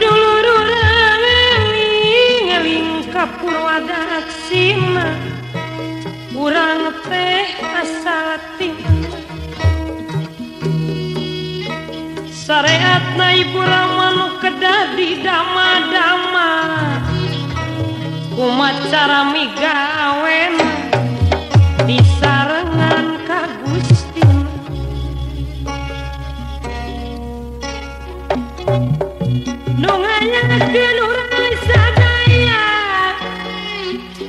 dulur urang ngeling ka Purwadaksina urang teh asal syariatna Ibu Rama nu kedah di dama-dama kumaha cara migawena disarengan ka Gustina nu ngayakeun urang sadaya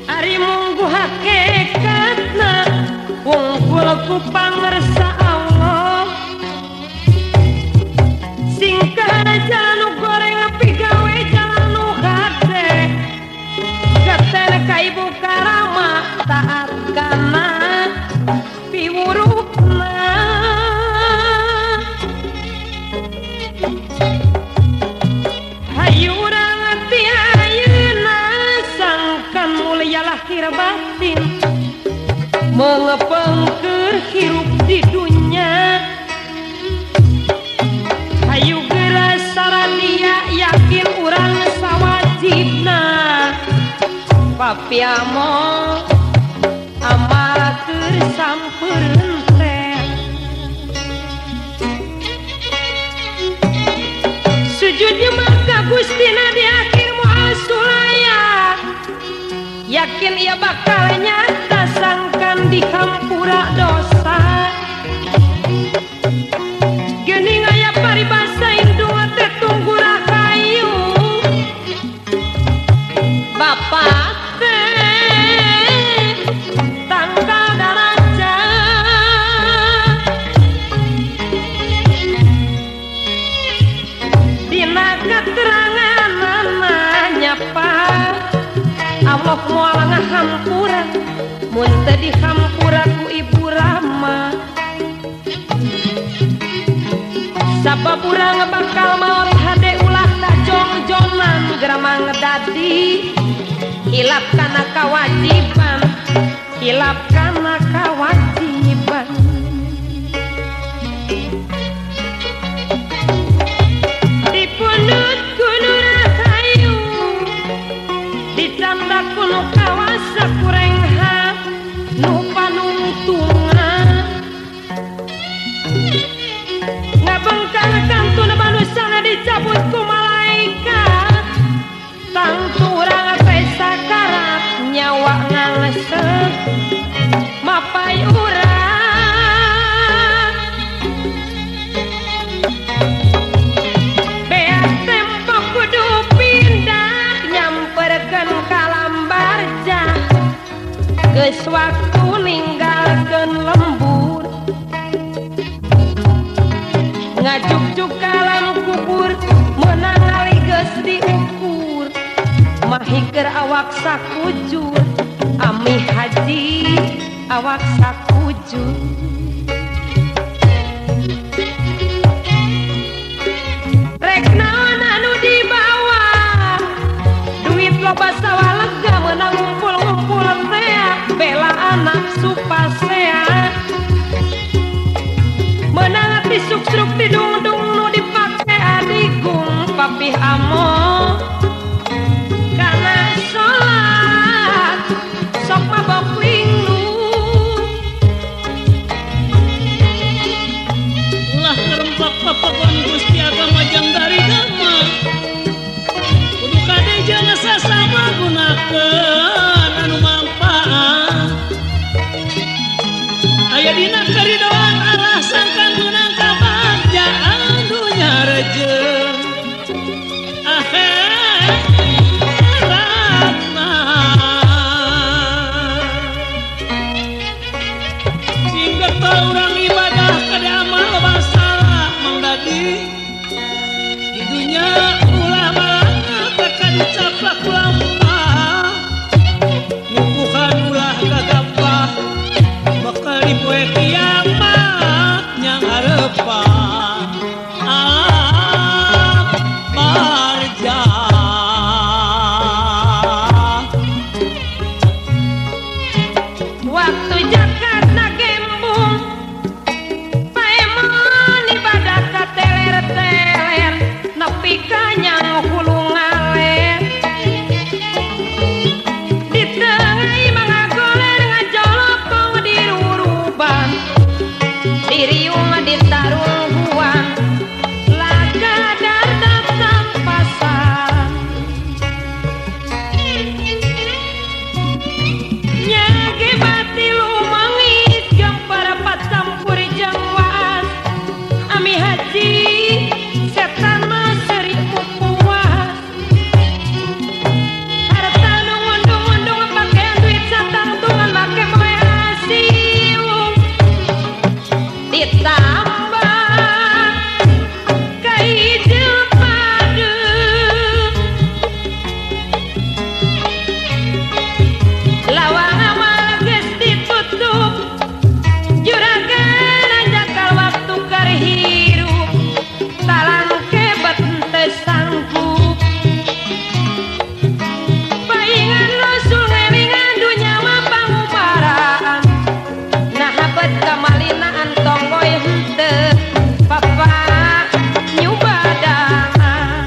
ari munggu hakikatna wungkul ku pangersa Allah singkah jalan nu goreng pigawe jalan nu hade gatena ka Ibu Karama taat kana piwurupna hayu urang ati ayeuna sangkan mulia lahir batin mengepengker hirup di dunia hayu geura saradia yakin urang sawajibna papiamo amal keur sampeureunt teh sujud nyembah ka Gustina di akhir moal sulaya yakin ia bakal nyata sangkan di hampura dosa geuning aya paribasa indung teh tunggu rahayu Bapak teh tangkal darajat dina keteranganna nyapa Allah moal ngahampura mun teu dihampura ku Ibu Rama sabab urang bakal maori hade ulah tajong-jongan geura ngedadi hilap kana kawajiban hilap kana kawajiban dipundut kudu rahayu ditanda kuno kawasa kurengha nu panungtungan ngabengkang kantuna manusana dicabut ku malaikat tangtu urang teh sakarat nyawa ngalesep mapai urang bea tempo kudu pindah nyamperkeun ka Lambarja geus waktu ninggalkeun lembur ngajuk-juk kalam kubur meunang ali geus diukur mahikeun awak sakujur ami haji awak sakujur rek naon anu dibawa duit loba sawah lega meunang ngumpul-ngumpul teh bela anak supasea meunang ati suk-suk tidung-dung nu dipake adigung papih amo kana salat sok mabok lindu ulah ngerempak papagon Gusti agama jang dari dama kudu kade jangan sasama gunakeun anu manfaat aya dina karidoan arah sangkan gunang kabajaan dunya rejeung akhiratna singga teu urang ibadah kade amal masalah mang dadi di dunya ulah malah teka dicaplak ulama ngukuhan ulah gagapah bakal dipoe kiamat nyang hareupan alam barja waktu Jakarta gembung ditambah kaijil padu lawang amal geus ditutup juragan anjakal waktu keur hirup talang kebet teu sanggup paingan rasul ngelingan dunya mah pangumaraan nah bet kamalinaan tonggoy henteu papa nyubadangan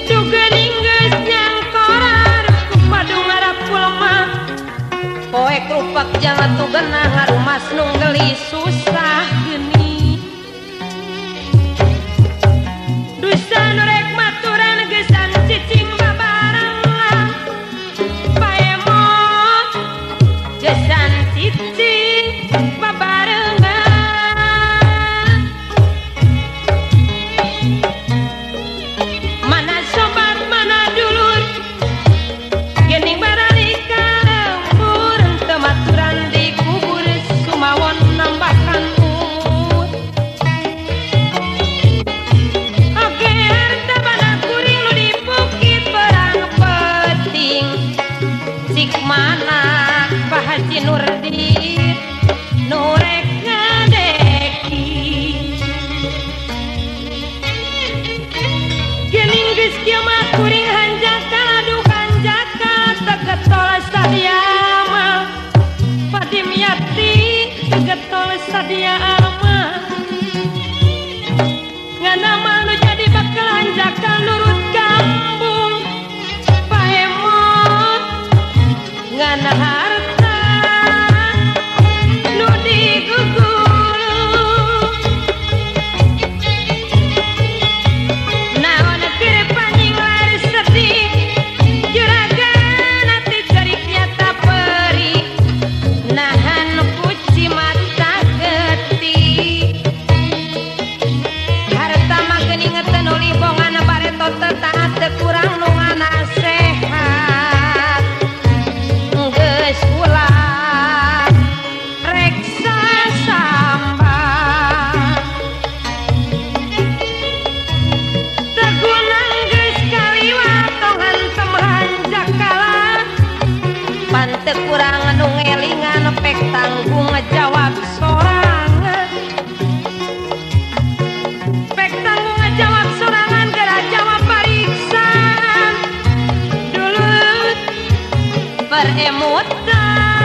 dugening geus nyangkora rukuk madu ngarapul mah poek rupak jangan tugenah ngarumas nung gelis susah geni dusa nurek maturan gesan cicing babarang paemot gesan cicing babarengan mana sobat mana dulur gening baralika lembur teu maturan dikubur sumawon nambahkan umur oge harta bana kuring nu di bukit perang peting sik mana Pak Haji Nurdin nurek ngadeki gening geus kieu mah kuring hanjaka aduh hanjaka tegetol sadia mah padim yati tegetol sadia mah ngana mah nu jadi bakal hanjaka nurut kampung paemot ngana harta nu digugulu naon keur panjing lari sedih juragan ati cerik nyata perih nahan puci mata getih harta mah geuning teu nulih bongan bareto teu taat teu kurang nu nganasehat geus ulah reksa sambang tergunang geus kaliwat tong hantem hanjakala pan teu kurang nu ngelingan pek tanggung ngejawab sorangan pek tanggung ngejawab sorangan gara jawab pariksaan dulu peremutan